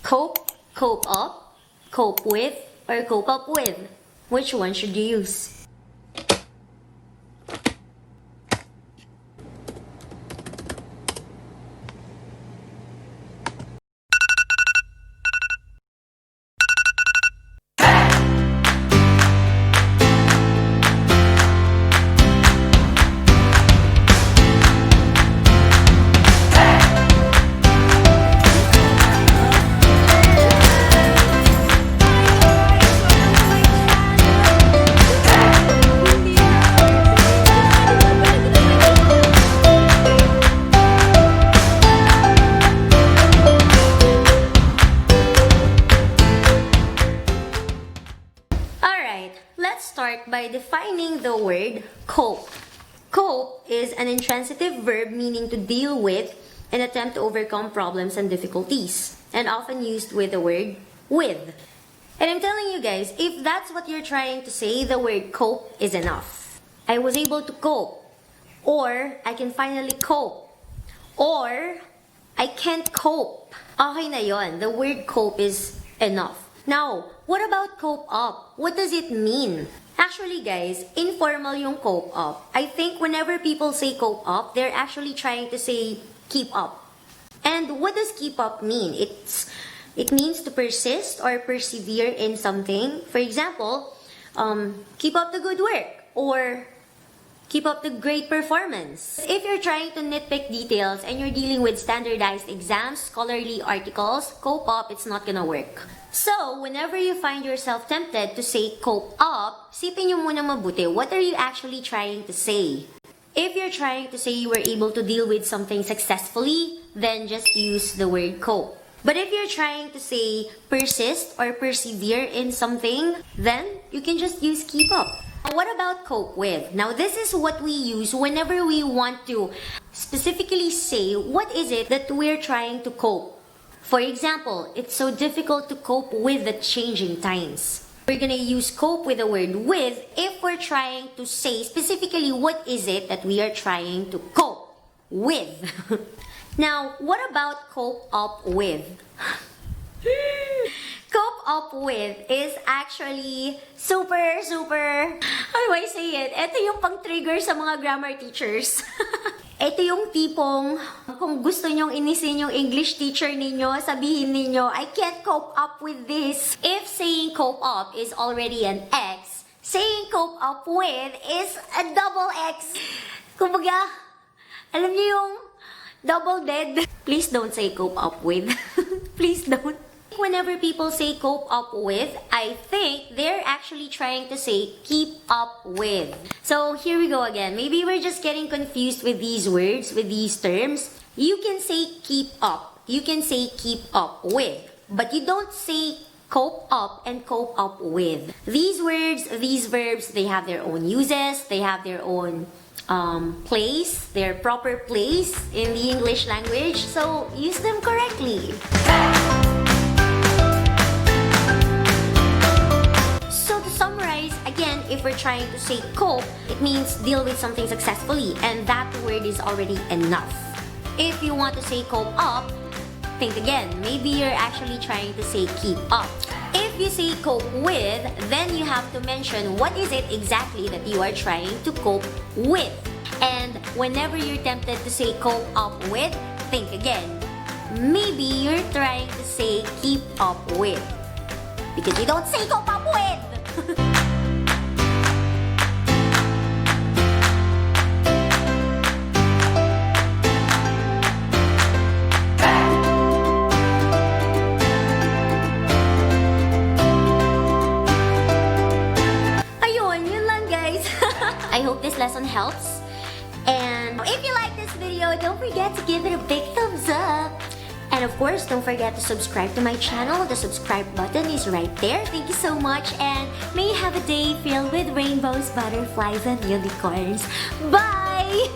Cope, cope up, cope with, or cope up with? Which one should you use? Let's start by defining the word cope. Cope is an intransitive verb meaning to deal with and attempt to overcome problems and difficulties, and often used with the word with. And I'm telling you guys, if that's what you're trying to say, the word cope is enough. I was able to cope, or I can finally cope, or I can't cope. Okay na yon. The word cope is enough. Now, what about cope up? What does it mean? Actually, guys, informal yung cope up. I think whenever people say cope up, they're actually trying to say keep up. And what does keep up mean? It means to persist or persevere in something. For example, keep up the good work, or keep up the great performance. If you're trying to nitpick details and you're dealing with standardized exams, scholarly articles, cope up, it's not gonna work. So, whenever you find yourself tempted to say cope up, sipin nyo muna mabuti, what are you actually trying to say? If you're trying to say you were able to deal with something successfully, then just use the word cope. But if you're trying to say persist or persevere in something, then you can just use keep up. What about cope with? Now, this is what we use whenever we want to specifically say what is it that we're trying to cope. For example, it's so difficult to cope with the changing times. We're gonna use cope with the word with if we're trying to say specifically what is it that we are trying to cope with. Now, what about cope up with? Cope up with is actually super, how do I say it? Ito yung pang-trigger sa mga grammar teachers. Ito yung tipong, kung gusto nyong inisin yung English teacher ninyo, sabihin ninyo, I can't cope up with this. If saying cope up is already an X, saying cope up with is a double X. Kumbaga, alam niyo yung double dead. Please don't say cope up with. Please don't. Whenever people say cope up with, I think they're actually trying to say keep up with. So here we go again. Maybe we're just getting confused with these words, with these terms. You can say keep up. You can say keep up with. But you don't say cope up and cope up with. These words, these verbs, they have their own uses. They have their own place, their proper place in the English language. So use them correctly. Again, if we're trying to say cope, it means deal with something successfully, and that word is already enough. If you want to say cope up, think again. Maybe you're actually trying to say keep up. If you say cope with, then you have to mention what is it exactly that you are trying to cope with. And whenever you're tempted to say cope up with, think again. Maybe you're trying to say keep up with, because you don't say cope up with. I hope this lesson helps. And if you like this video, don't forget to give it a big thumbs up. And of course, don't forget to subscribe to my channel. The subscribe button is right there. Thank you so much, and may you have a day filled with rainbows, butterflies, and unicorns. Bye!